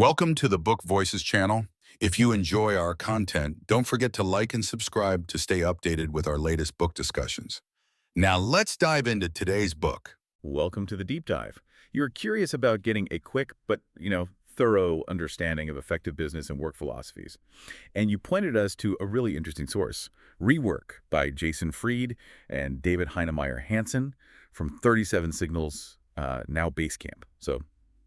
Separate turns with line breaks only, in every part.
Welcome to the Book Voices channel. If you enjoy our content, don't forget to like and subscribe to stay updated with our latest book discussions. Now let's dive into today's book.
Welcome to the deep dive. You're curious about getting a quick but, thorough understanding of effective business and work philosophies. And you pointed us to a really interesting source, Rework by Jason Fried and David Heinemeier Hansson from 37 Signals, now Basecamp. So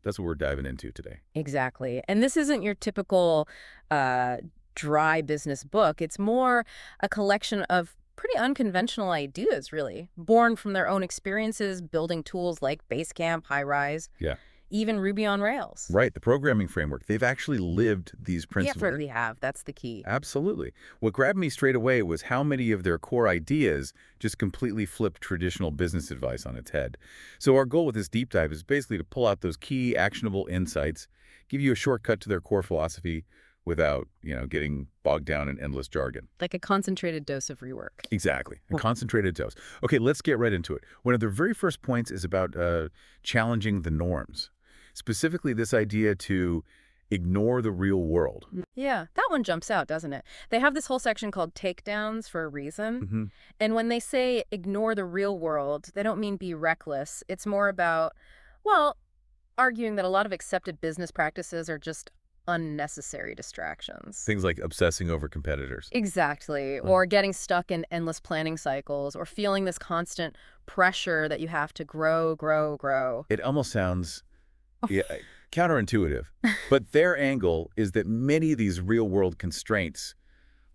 that's what we're diving into today.
Exactly. And this isn't your typical dry business book. It's more a collection of pretty unconventional ideas, really, born from their own experiences building tools like Basecamp, High-Rise,
Yeah.
even Ruby on Rails.
Right, the programming framework. They've actually lived these
Yeah,
principles.
really have. That's the key.
Absolutely. What grabbed me straight away was how many of their core ideas just completely flipped traditional business advice on its head. So our goal with this deep dive is basically to pull out those key actionable insights, give you a shortcut to their core philosophy without, getting bogged down in endless jargon.
Like a concentrated dose of rework.
Exactly. A concentrated dose. Okay, let's get right into it. One of their very first points is about challenging the norms. Specifically, this idea to ignore the real world.
Yeah, that one jumps out, doesn't it? They have this whole section called takedowns for a reason. And when they say ignore the real world, they don't mean be reckless. It's more about, arguing that a lot of accepted business practices are just unnecessary distractions.
Things like obsessing over competitors.
Exactly. Or getting stuck in endless planning cycles, or feeling this constant pressure that you have to grow, grow, grow.
It almost sounds counterintuitive, but their angle is that many of these real-world constraints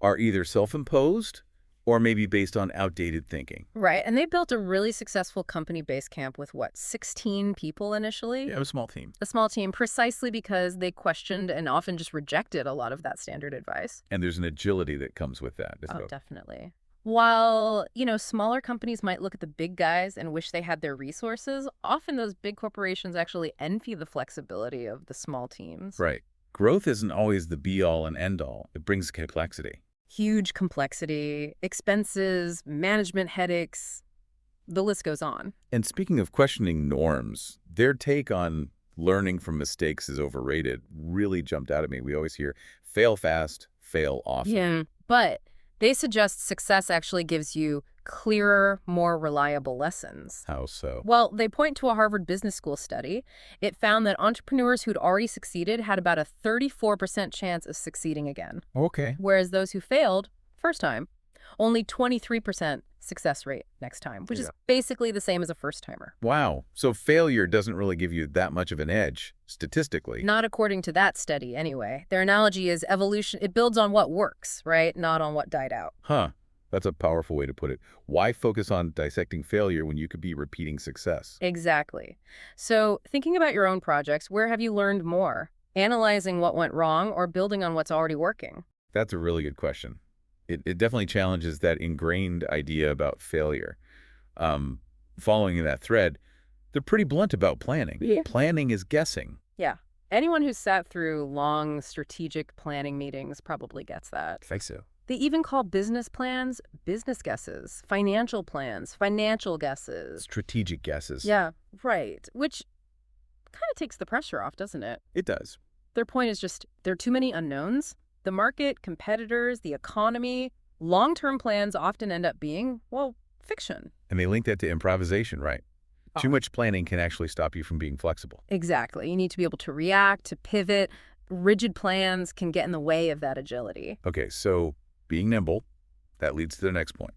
are either self-imposed or maybe based on outdated thinking.
Right. And they built a really successful company Basecamp with, 16 people initially?
Yeah, a small team.
A small team, precisely because they questioned and often just rejected a lot of that standard advice.
And there's an agility that comes with that.
Oh, definitely. While, smaller companies might look at the big guys and wish they had their resources, often those big corporations actually envy the flexibility of the small teams.
Right. Growth isn't always the be-all and end-all. It brings complexity.
Huge complexity, expenses, management headaches, the list goes on.
And speaking of questioning norms, their take on learning from mistakes is overrated really jumped out at me. We always hear fail fast, fail often.
Yeah, but they suggest success actually gives you clearer, more reliable lessons.
How so?
Well, they point to a Harvard Business School study. It found that entrepreneurs who'd already succeeded had about a 34% chance of succeeding again.
Okay.
Whereas those who failed, first time, only 23% success rate next time, which is basically the same as a first-timer.
Wow. So failure doesn't really give you that much of an edge, statistically.
Not according to that study, anyway. Their analogy is evolution. It builds on what works, right? Not on what died out.
Huh. That's a powerful way to put it. Why focus on dissecting failure when you could be repeating success?
Exactly. So thinking about your own projects, where have you learned more? Analyzing what went wrong or building on what's already working?
That's a really good question. It definitely challenges that ingrained idea about failure. Following in that thread, they're pretty blunt about planning.
Yeah.
Planning is guessing.
Yeah. Anyone who's sat through long strategic planning meetings probably gets that.
I think so.
They even call business plans business guesses, financial plans, financial guesses.
Strategic guesses.
Yeah, right. Which kind of takes the pressure off, doesn't it?
It does.
Their point is just there are too many unknowns. The market, competitors, the economy, long-term plans often end up being, fiction.
And they link that to improvisation, right? Too much planning can actually stop you from being flexible.
Exactly. You need to be able to react, to pivot. Rigid plans can get in the way of that agility.
Okay, so being nimble, that leads to the next point.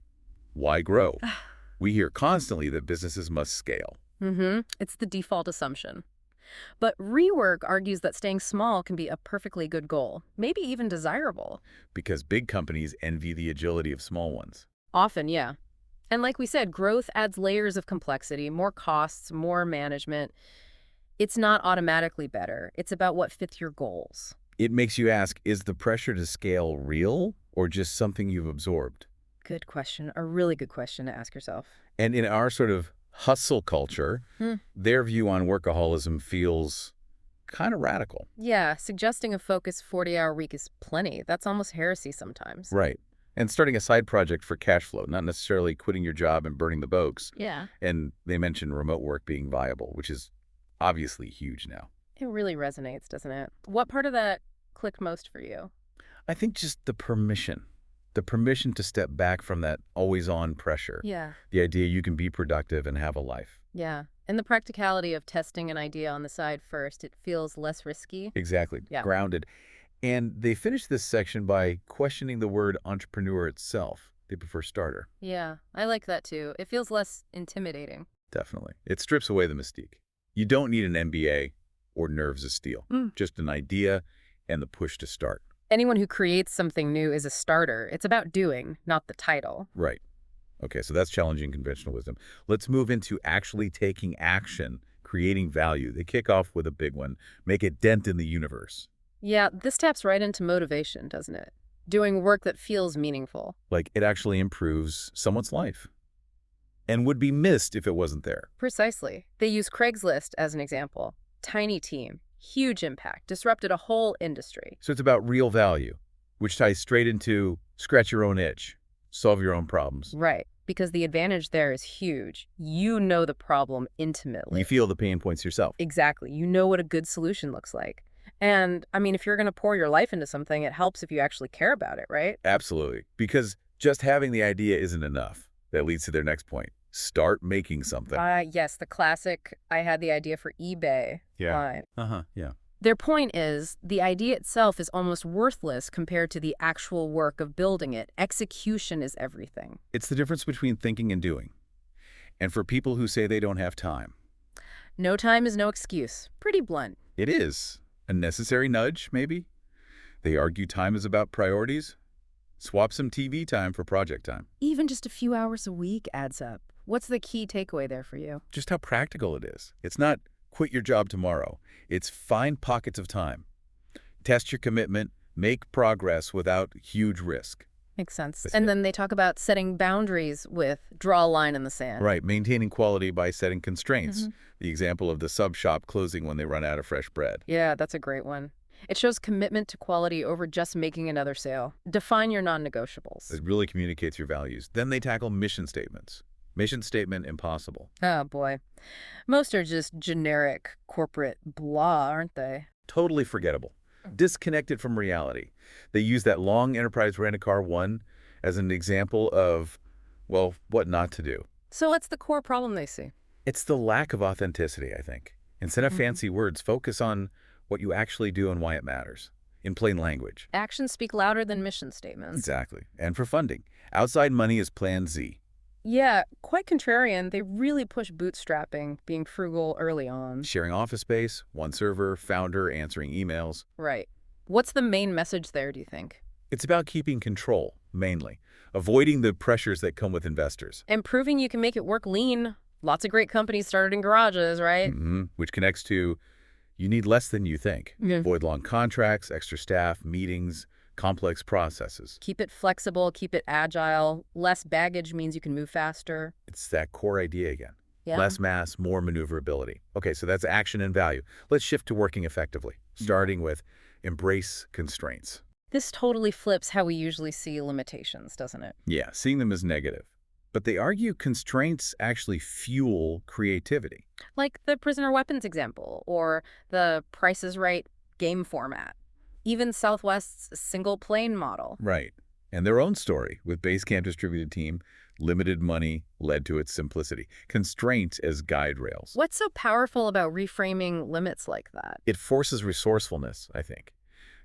Why grow? We hear constantly that businesses must scale.
It's the default assumption. But Rework argues that staying small can be a perfectly good goal, maybe even desirable.
Because big companies envy the agility of small ones.
Often, yeah. And like we said, growth adds layers of complexity, more costs, more management. It's not automatically better. It's about what fits your goals.
It makes you ask, is the pressure to scale real or just something you've absorbed?
Good question. A really good question to ask yourself.
And in our sort of hustle culture, their view on workaholism feels kind of radical.
Yeah, suggesting a focused 40-hour week is plenty. That's almost heresy sometimes.
Right. And starting a side project for cash flow, not necessarily quitting your job and burning the boats.
Yeah.
And they mentioned remote work being viable, which is obviously huge now.
It really resonates, doesn't it? What part of that clicked most for you?
I think just the permission to step back from that always-on pressure,
Yeah.
the idea you can be productive and have a life.
Yeah. And the practicality of testing an idea on the side first, it feels less risky.
Exactly,
Yeah.
grounded. And they finish this section by questioning the word entrepreneur itself. They prefer starter.
Yeah, I like that too. It feels less intimidating.
Definitely. It strips away the mystique. You don't need an MBA or nerves of steel, just an idea and the push to start.
Anyone who creates something new is a starter. It's about doing, not the title.
Right. Okay, so that's challenging conventional wisdom. Let's move into actually taking action, creating value. They kick off with a big one. Make a dent in the universe.
Yeah, this taps right into motivation, doesn't it? Doing work that feels meaningful.
Like it actually improves someone's life and would be missed if it wasn't there.
Precisely. They use Craigslist as an example. Tiny team, huge impact, disrupted a whole industry.
So it's about real value, which ties straight into scratch your own itch, solve your own problems.
Right, because the advantage there is huge. You know the problem intimately.
You feel the pain points yourself.
Exactly. You know what a good solution looks like. And, I mean, if you're going to pour your life into something, it helps if you actually care about it, right?
Absolutely. Because just having the idea isn't enough. That leads to their next point. Start making something.
Yes, the classic, I had the idea for eBay line.
Yeah.
Their point is, the idea itself is almost worthless compared to the actual work of building it. Execution is everything.
It's the difference between thinking and doing. And for people who say they don't have time,
No time is no excuse. Pretty blunt.
it is a necessary nudge, maybe. They argue time is about priorities. Swap some TV time for project time.
Even just a few hours a week adds up. What's the key takeaway there for you?
Just how practical it is. It's not quit your job tomorrow. It's find pockets of time. Test your commitment, make progress without huge risk.
Makes sense.
That's
And
it.
then they talk about setting boundaries with draw a line in the sand.
Right, maintaining quality by setting constraints. The example of the sub shop closing when they run out of fresh bread.
Yeah, that's a great one. It shows commitment to quality over just making another sale. Define your non-negotiables.
It really communicates your values. Then they tackle mission statements. Mission statement impossible.
Oh, boy. Most are just generic corporate blah, aren't they?
Totally forgettable. Disconnected from reality. They use that long enterprise rent-a-car one as an example of, well, what not to do.
So what's the core problem they see?
It's the lack of authenticity, I think. Instead of fancy words, focus on what you actually do and why it matters, in plain language.
Actions speak louder than mission statements.
Exactly. And for funding, outside money is Plan Z.
Yeah, quite contrarian. They really push bootstrapping, being frugal early on.
Sharing office space, one server, founder, answering emails.
Right. What's the main message there, do you think?
It's about keeping control, mainly. Avoiding the pressures that come with investors.
And proving you can make it work lean. Lots of great companies started in garages, right?
Which connects to, you need less than you think.
Yeah.
Avoid long contracts, extra staff, meetings, complex processes.
Keep it flexible, keep it agile. Less baggage means you can move faster.
It's that core idea again.
Yeah.
Less mass, more maneuverability. Okay, so that's action and value. Let's shift to working effectively, starting with embrace constraints.
This totally flips how we usually see limitations, doesn't it?
Yeah, seeing them as negative. But they argue constraints actually fuel creativity.
Like the prisoner weapons example, or the Price is Right game format. Even Southwest's single plane model.
Right. And their own story with Basecamp distributed team, limited money led to its simplicity. Constraints as guide rails.
What's so powerful about reframing limits like that?
It forces resourcefulness, I think.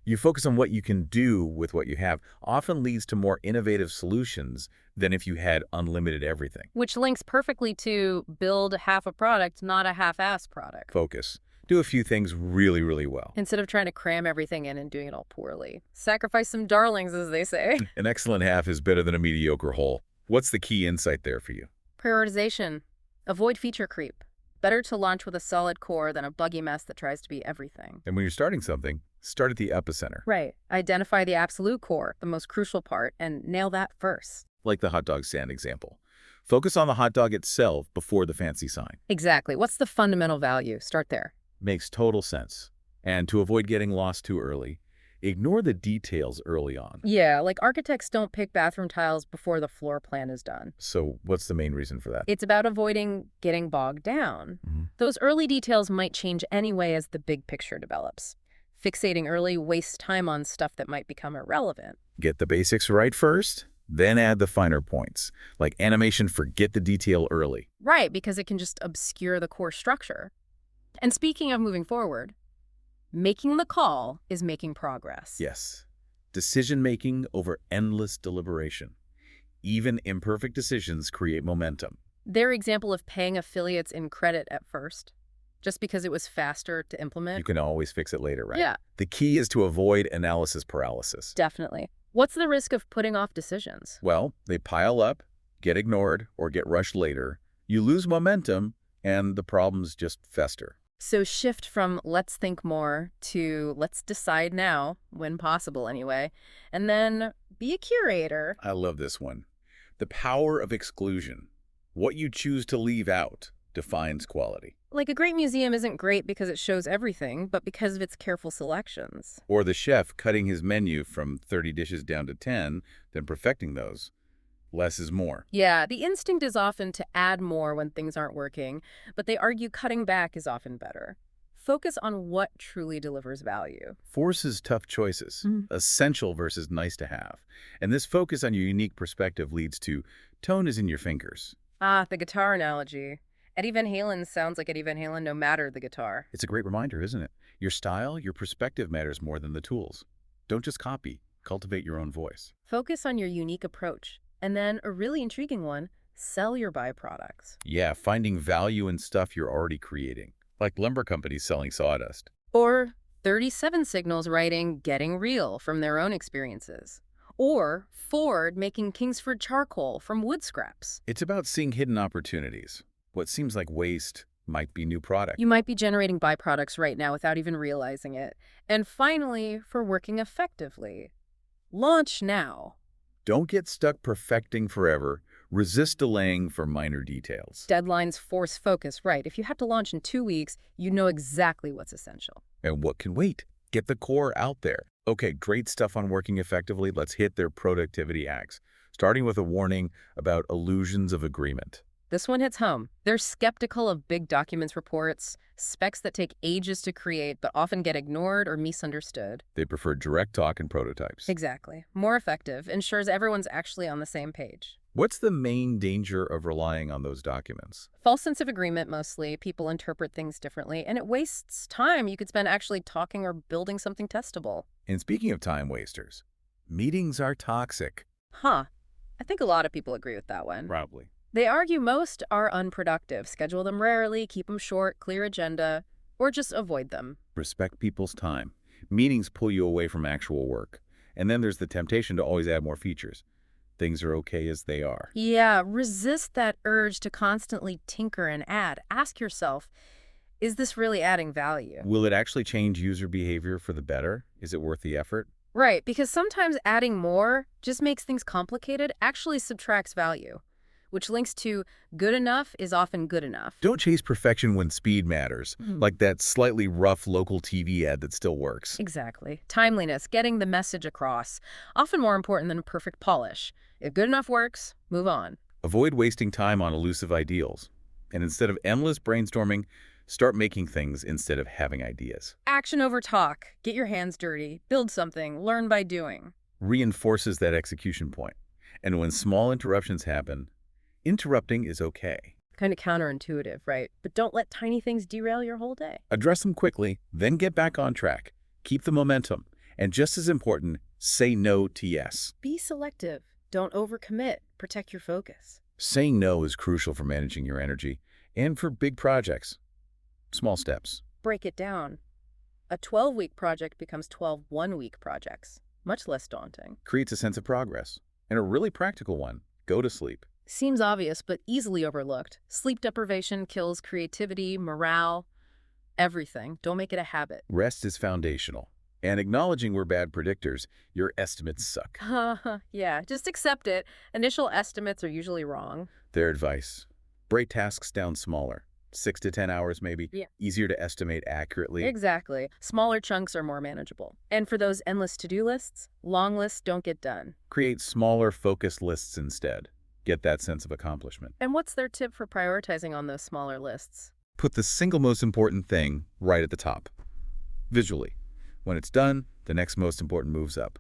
You focus on what you can do with what you have, often leads to more innovative solutions than if you had unlimited everything.
Which links perfectly to build half a product, not a half-ass product.
Focus. Do a few things really, really well.
Instead of trying to cram everything in and doing it all poorly. Sacrifice some darlings, as they say.
An excellent half is better than a mediocre whole. What's the key insight there for you?
Prioritization. Avoid feature creep. Better to launch with a solid core than a buggy mess that tries to be everything.
And when you're starting something, start at the epicenter.
Right. Identify the absolute core, the most crucial part, and nail that first.
Like the hot dog stand example. Focus on the hot dog itself before the fancy sign.
Exactly. What's the fundamental value? Start there.
Makes total sense. And to avoid getting lost too early, Ignore the details early on.
Yeah, like architects don't pick bathroom tiles before the floor plan is done.
So what's the main reason for that?
It's about avoiding getting bogged down.
Mhm.
Those early details might change anyway as the big picture develops. Fixating early wastes time on stuff that might become irrelevant.
Get the basics right first, then add the finer points. Like animation, forget the detail early.
Right, because it can just obscure the core structure. And speaking of moving forward, making the call is making progress.
Yes. Decision-making over endless deliberation. Even imperfect decisions create momentum.
Their example of paying affiliates in credit at first, just because it was faster to implement.
You can always fix it later, right?
Yeah.
The key is to avoid analysis paralysis.
Definitely. What's the risk of putting off decisions?
Well, they pile up, get ignored, or get rushed later. You lose momentum, and the problems just fester.
So shift from let's think more to let's decide now, when possible anyway, and then be a curator.
I love this one. The power of exclusion. What you choose to leave out defines quality.
Like a great museum isn't great because it shows everything, but because of its careful selections.
Or the chef cutting his menu from 30 dishes down to 10, then perfecting those. Less is more.
Yeah, the instinct is often to add more when things aren't working, but they argue cutting back is often better. Focus on what truly delivers value.
Forces tough choices, essential versus nice to have. And this focus on your unique perspective leads to tone is in your fingers.
Ah, the guitar analogy. Eddie Van Halen sounds like Eddie Van Halen no matter the guitar.
It's a great reminder, isn't it? Your style, your perspective matters more than the tools. Don't just copy, cultivate your own voice.
Focus on your unique approach. And then, a really intriguing one, sell your byproducts.
Yeah, finding value in stuff you're already creating. Like lumber companies selling sawdust.
Or 37 Signals writing Getting Real from their own experiences. Or Ford making Kingsford charcoal from wood scraps.
It's about seeing hidden opportunities. What seems like waste might be new product.
You might be generating byproducts right now without even realizing it. And finally, for working effectively, launch now.
Don't get stuck perfecting forever. Resist delaying for minor details.
Deadlines force focus, right? If you have to launch in 2 weeks, you know exactly what's essential.
And what can wait? Get the core out there. Okay, great stuff on working effectively. Let's hit their productivity hacks, starting with a warning about illusions of agreement.
This one hits home. They're skeptical of big documents reports, specs that take ages to create but often get ignored or misunderstood.
They prefer direct talk and prototypes.
Exactly. More effective, ensures everyone's actually on the same page.
What's the main danger of relying on those documents?
False sense of agreement mostly. People interpret things differently, and it wastes time you could spend actually talking or building something testable.
And speaking of time wasters, meetings are toxic.
Huh. I think a lot of people agree with that one.
Probably.
They argue most are unproductive. Schedule them rarely, keep them short, clear agenda, or just avoid them.
Respect people's time. Meetings pull you away from actual work. And then there's the temptation to always add more features. Things are okay as they are.
Yeah, resist that urge to constantly tinker and add. Ask yourself, is this really adding value?
Will it actually change user behavior for the better? Is it worth the effort?
Right, because sometimes adding more just makes things complicated, actually subtracts value, which links to good enough is often good enough.
Don't chase perfection when speed matters, like that slightly rough local TV ad that still works.
Exactly. Timeliness, getting the message across, often more important than perfect polish. If good enough works, move on.
Avoid wasting time on elusive ideals. And instead of endless brainstorming, start making things instead of having ideas.
Action over talk. Get your hands dirty. Build something. Learn by doing.
Reinforces that execution point. And when small interruptions happen, interrupting is okay.
Kind of counterintuitive, right? But don't let tiny things derail your whole day.
Address them quickly, then get back on track. Keep the momentum. And just as important, say no to yes.
Be selective. Don't overcommit. Protect your focus.
Saying no is crucial for managing your energy and for big projects. Small steps.
Break it down. A 12-week project becomes 12 one-week projects. Much less daunting.
Creates a sense of progress. And a really practical one, go to sleep.
Seems obvious, but easily overlooked. Sleep deprivation kills creativity, morale, everything. Don't make it a habit.
Rest is foundational. And acknowledging we're bad predictors, your estimates suck.
Yeah, just accept it. Initial estimates are usually wrong.
Their advice, break tasks down smaller. 6 to 10 hours maybe.
Yeah.
Easier to estimate accurately.
Exactly. Smaller chunks are more manageable. And for those endless to-do lists, long lists don't get done.
Create smaller, focused lists instead. Get that sense of accomplishment.
And what's their tip for prioritizing on those smaller lists?
Put the single most important thing right at the top. Visually. When it's done, the next most important moves up.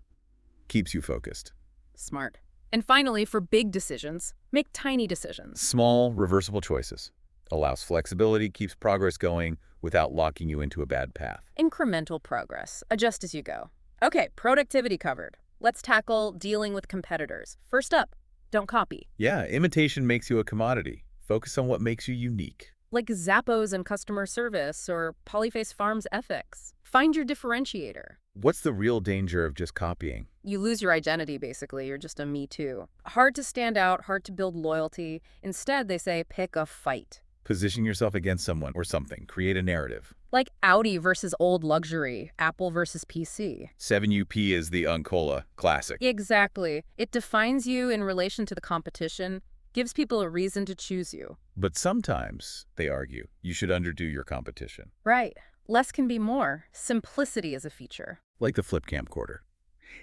Keeps you focused.
Smart. And finally, for big decisions, make tiny decisions.
Small, reversible choices. Allows flexibility, keeps progress going without locking you into a bad path.
Incremental progress. Adjust as you go. Okay, productivity covered. Let's tackle dealing with competitors. First up, don't copy.
Yeah, imitation makes you a commodity. Focus on what makes you unique.
Like Zappos and customer service or Polyface Farms ethics. Find your differentiator.
What's the real danger of just copying?
You lose your identity, basically. You're just a me too. Hard to stand out, hard to build loyalty. Instead, they say pick a fight.
Position yourself against someone or something. Create a narrative.
Like Audi versus old luxury, Apple versus PC.
7UP is the Uncola classic.
Exactly. It defines you in relation to the competition, gives people a reason to choose you.
But sometimes, they argue, you should underdo your competition.
Right. Less can be more. Simplicity is a feature.
Like the flip camcorder.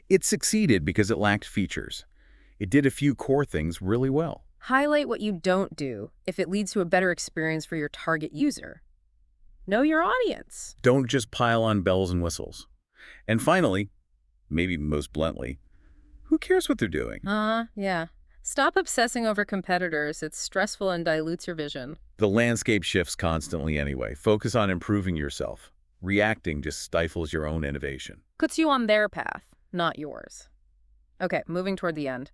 It succeeded because it lacked features. It did a few core things really well.
Highlight what you don't do if it leads to a better experience for your target user. Know your audience.
Don't just pile on bells and whistles. And finally, maybe most bluntly, who cares what they're doing?
Yeah. Stop obsessing over competitors. It's stressful and dilutes your vision.
The landscape shifts constantly anyway. Focus on improving yourself. Reacting just stifles your own innovation.
Puts you on their path, not yours. Okay, moving toward the end.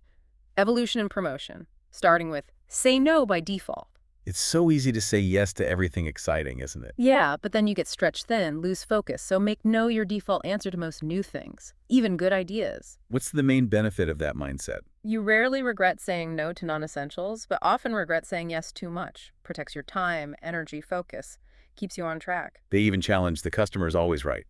Evolution and promotion, starting with say no by default.
It's so easy to say yes to everything exciting, isn't it?
Yeah, but then you get stretched thin, lose focus, so make no your default answer to most new things, even good ideas.
What's the main benefit of that mindset?
You rarely regret saying no to non-essentials, but often regret saying yes too much. Protects your time, energy, focus, keeps you on track.
They even challenge the customer is always right.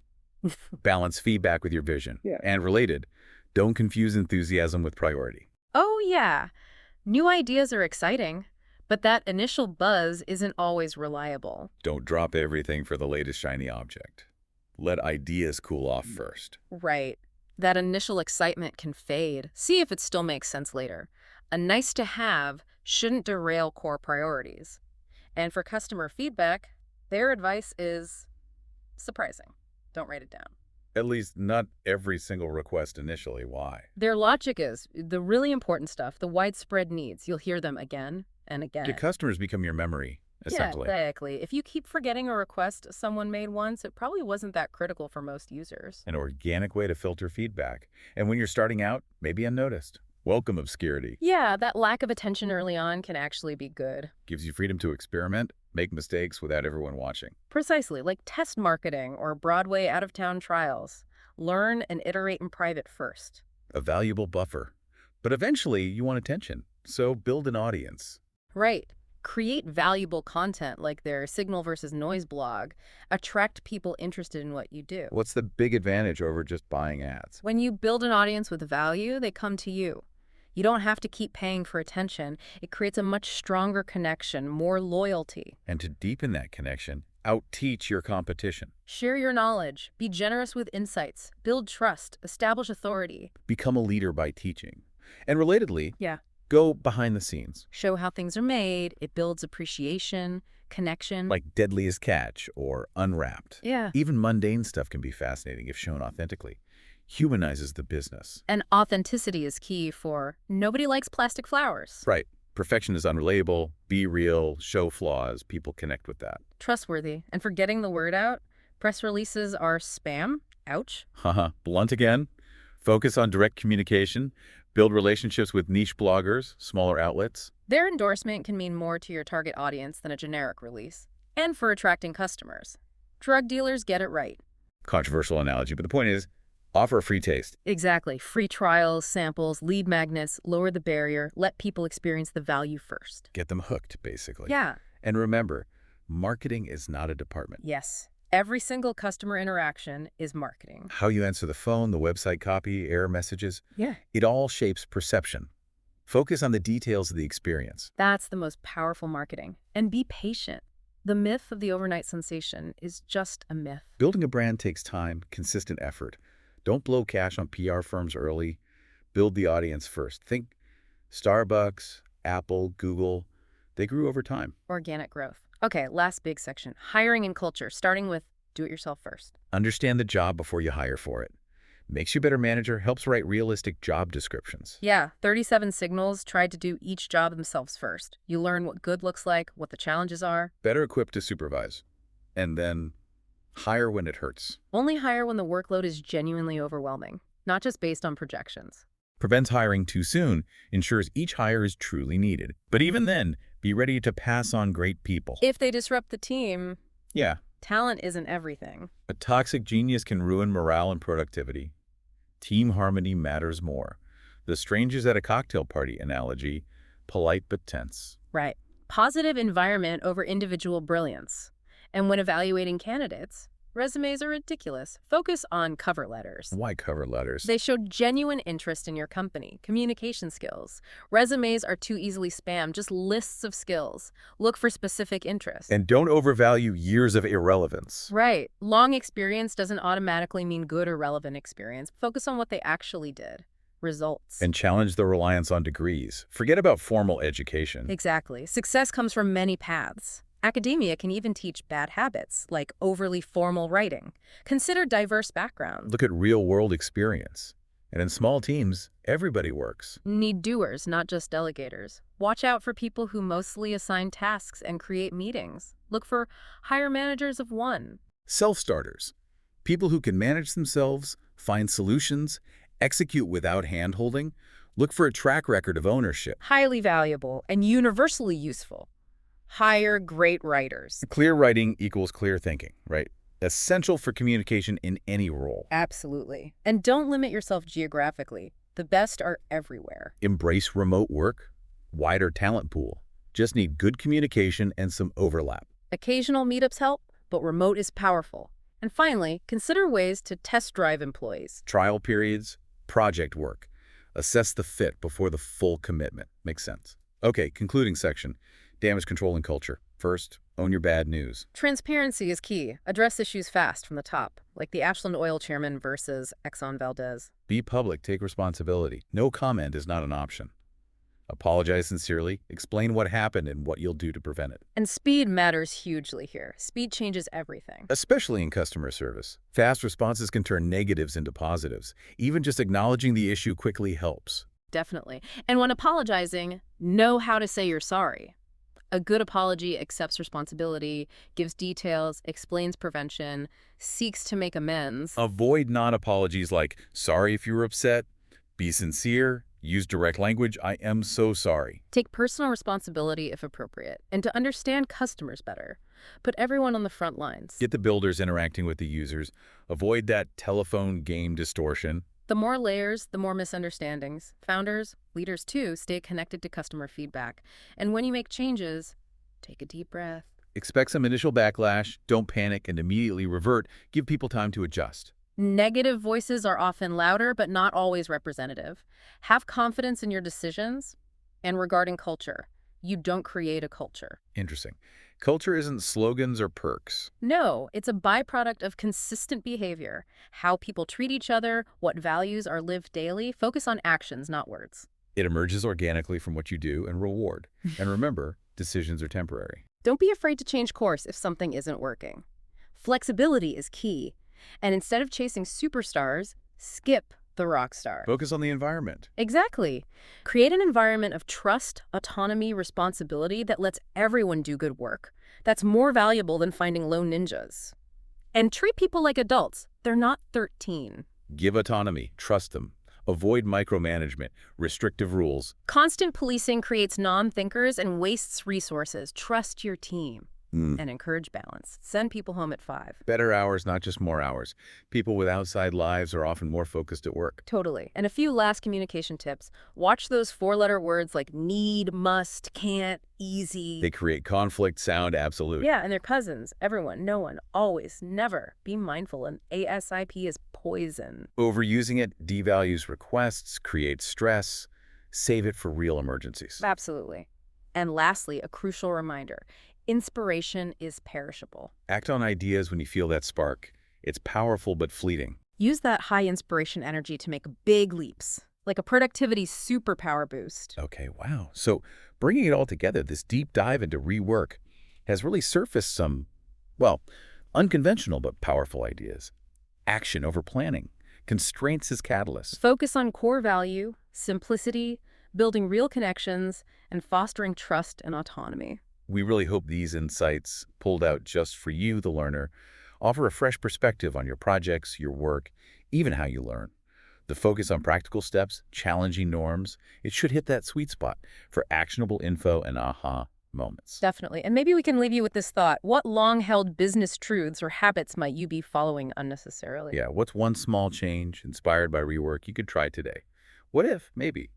Balance feedback with your vision.
Yeah.
And related, don't confuse enthusiasm with priority.
Oh yeah, new ideas are exciting, but that initial buzz isn't always reliable.
Don't drop everything for the latest shiny object. Let ideas cool off first.
Right. That initial excitement can fade. See if it still makes sense later. A nice to have shouldn't derail core priorities. And for customer feedback, their advice is surprising. Don't write it down.
At least not every single request initially. Why?
Their logic is the really important stuff, the widespread needs. You'll hear them again and again.
Your customers become your memory, essentially.
Yeah, exactly. If you keep forgetting a request someone made once, it probably wasn't that critical for most users.
An organic way to filter feedback. And when you're starting out, maybe unnoticed. Welcome obscurity.
Yeah, that lack of attention early on can actually be good.
Gives you freedom to experiment, make mistakes without everyone watching.
Precisely, like test marketing or Broadway out-of-town trials. Learn and iterate in private first.
A valuable buffer. But eventually, you want attention. So build an audience.
Right. Create valuable content like their signal versus noise blog. Attract people interested in what you do.
What's the big advantage over just buying ads?
When you build an audience with value, they come to you. You don't have to keep paying for attention. It creates a much stronger connection, more loyalty.
And to deepen that connection, out-teach your competition.
Share your knowledge. Be generous with insights. Build trust. Establish authority.
Become a leader by teaching. And relatedly,
Yeah.
go behind the scenes.
Show how things are made. It builds appreciation, connection.
Like Deadliest Catch or Unwrapped.
Yeah.
Even mundane stuff can be fascinating if shown authentically. Humanizes the business.
And authenticity is key for nobody likes plastic flowers.
Right. Perfection is unrelatable. Be real. Show flaws. People connect with that.
Trustworthy. And for getting the word out, press releases are spam. Ouch.
Haha. Blunt again. Focus on direct communication. Build relationships with niche bloggers, smaller outlets.
Their endorsement can mean more to your target audience than a generic release. And for attracting customers. Drug dealers get it right.
Controversial analogy, but the point is, offer a free taste.
Exactly. Free trials, samples, lead magnets, lower the barrier, let people experience the value first.
Get them hooked, basically.
Yeah.
And remember, marketing is not a department.
Yes. Every single customer interaction is marketing.
How you answer the phone, the website copy, error messages,
Yeah.
it all shapes perception. Focus on the details of the experience.
That's the most powerful marketing. And be patient. The myth of the overnight sensation is just a myth.
Building a brand takes time, consistent effort. Don't blow cash on PR firms early. Build the audience first. Think Starbucks, Apple, Google. They grew over time.
Organic growth. Okay, last big section. Hiring and culture, starting with do-it-yourself first.
Understand the job before you hire for it. Makes you a better manager, helps write realistic job descriptions.
Yeah, 37 Signals tried to do each job themselves first. You learn what good looks like, what the challenges are.
Better equipped to supervise. And then hire when it hurts.
Only hire when the workload is genuinely overwhelming, not just based on projections.
Prevents hiring too soon, ensures each hire is truly needed. But even then, be ready to pass on great people.
If they disrupt the team,
Yeah,
talent isn't everything.
a toxic genius can ruin morale and productivity. Team harmony matters more. The strangers at a cocktail party analogy, polite but tense.
Right. Positive environment over individual brilliance. And when evaluating candidates, resumes are ridiculous. Focus on cover letters.
Why cover letters?
They show genuine interest in your company, communication skills. Resumes are too easily spammed, just lists of skills. Look for specific interests.
And don't overvalue years of irrelevance.
Right. Long experience doesn't automatically mean good or relevant experience. Focus on what they actually did. Results.
And challenge the reliance on degrees. Forget about formal education.
Exactly. Success comes from many paths. Academia can even teach bad habits, like overly formal writing. Consider diverse backgrounds.
Look at real-world experience. And in small teams, everybody works.
Need doers, not just delegators. Watch out for people who mostly assign tasks and create meetings. Look for hire managers of one.
Self-starters. People who can manage themselves, find solutions, execute without hand-holding. Look for a track record of ownership.
Highly valuable and universally useful. Hire great writers.
Clear writing equals clear thinking, right? Essential for communication in any role.
Absolutely. And don't limit yourself geographically. The best are everywhere.
Embrace remote work, wider talent pool. Just need good communication and some overlap.
Occasional meetups help, but remote is powerful. And finally, consider ways to test drive employees.
Trial periods, project work. Assess the fit before the full commitment. Makes sense. Okay, concluding section. Damage control and culture. First, own your bad news.
Transparency is key. Address issues fast from the top, like the Ashland Oil chairman versus Exxon Valdez.
Be public, take responsibility. No comment is not an option. Apologize sincerely, explain what happened and what you'll do to prevent it.
And speed matters hugely here. Speed changes everything.
Especially in customer service. Fast responses can turn negatives into positives. Even just acknowledging the issue quickly helps.
Definitely. And when apologizing, know how to say you're sorry. A good apology accepts responsibility, gives details, explains prevention, seeks to make amends.
Avoid non-apologies like, sorry if you were upset. Be sincere. Use direct language, I am so sorry.
Take personal responsibility if appropriate, and to understand customers better. Put everyone on the front lines.
Get the builders interacting with the users. Avoid that telephone game distortion.
The more layers, the more misunderstandings. Founders, leaders too, stay connected to customer feedback. And when you make changes, take a deep breath.
Expect some initial backlash, don't panic and immediately revert. Give people time to adjust.
Negative voices are often louder, but not always representative. Have confidence in your decisions. And regarding culture, you don't create a culture.
Interesting. Culture isn't slogans or perks.
No, it's a byproduct of consistent behavior. How people treat each other, what values are lived daily. Focus on actions, not words.
It emerges organically from what you do and reward. And remember, decisions are temporary.
Don't be afraid to change course if something isn't working. Flexibility is key. And instead of chasing superstars, skip the rock star.
Focus on the environment.
Exactly. Create an environment of trust, autonomy, responsibility that lets everyone do good work. That's more valuable than finding lone ninjas. And treat people like adults. They're not 13.
Give autonomy. Trust them. Avoid micromanagement, restrictive rules.
Constant policing creates non-thinkers and wastes resources. Trust your team. And encourage balance. Send people home at 5.
Better hours, not just more hours. People with outside lives are often more focused at work.
Totally. And a few last communication tips. Watch those 4-letter words like need, must, can't, easy.
They create conflict, sound absolute.
Yeah, and they're cousins. Everyone, no one, always, never. Be mindful. And ASIP is poison.
Overusing it devalues requests, creates stress. Save it for real emergencies.
Absolutely. And lastly, a crucial reminder. Inspiration is perishable.
Act on ideas when you feel that spark. It's powerful but fleeting.
Use that high inspiration energy to make big leaps, like a productivity superpower boost.
Okay, wow. So bringing it all together, this deep dive into rework has really surfaced some, well, unconventional but powerful ideas. Action over planning. Constraints as catalysts.
Focus on core value, simplicity, building real connections, and fostering trust and autonomy.
We really hope these insights, pulled out just for you, the learner, offer a fresh perspective on your projects, your work, even how you learn. The focus on practical steps, challenging norms, it should hit that sweet spot for actionable info and aha moments.
Definitely. And maybe we can leave you with this thought. What long-held business truths or habits might you be following unnecessarily?
Yeah, what's one small change inspired by rework you could try today? What if, maybe,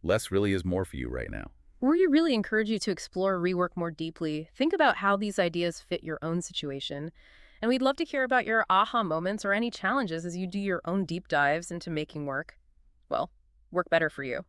less really is more for you right now?
We really encourage you to explore Rework more deeply. Think about how these ideas fit your own situation. And we'd love to hear about your aha moments or any challenges as you do your own deep dives into making work, well, work better for you.